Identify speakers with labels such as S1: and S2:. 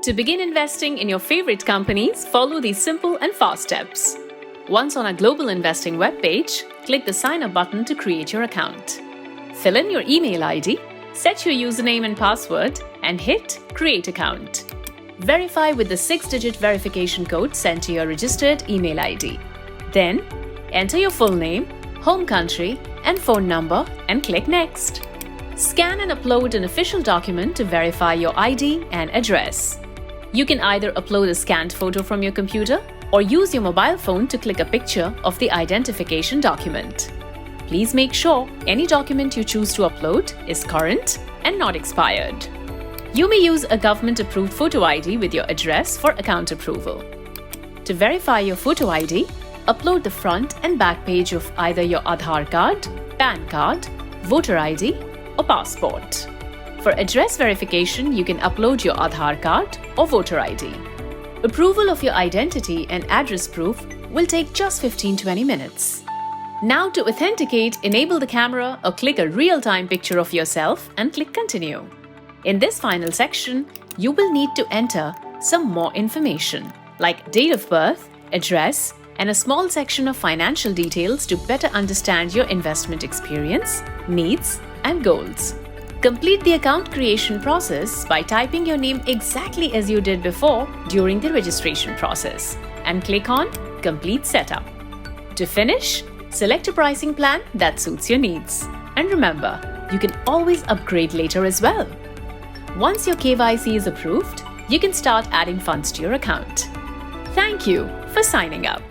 S1: To begin investing in your favorite companies, follow these simple and fast steps. Once on our global investing webpage, click the sign up button to create your account. Fill in your email ID, set your username and password, and hit Create Account. Verify with the 6-digit verification code sent to your registered email ID. Then, enter your full name, home country, and phone number and click Next. Scan and upload an official document to verify your ID and address. You can either upload a scanned photo from your computer or use your mobile phone to click a picture of the identification document. Please make sure any document you choose to upload is current and not expired. You may use a government-approved photo ID with your address for account approval. To verify your photo ID, upload the front and back page of either your Aadhaar card, PAN card, voter ID, or passport. For address verification, you can upload your Aadhaar card or voter ID. Approval of your identity and address proof will take just 15-20 minutes. Now to authenticate, enable the camera or click a real-time picture of yourself and click Continue. In this final section, you will need to enter some more information like date of birth, address, and a small section of financial details to better understand your investment experience, needs, and goals. Complete the account creation process by typing your name exactly as you did before during the registration process and click on Complete Setup. To finish, select a pricing plan that suits your needs. And remember, you can always upgrade later as well. Once your KYC is approved, you can start adding funds to your account. Thank you for signing up.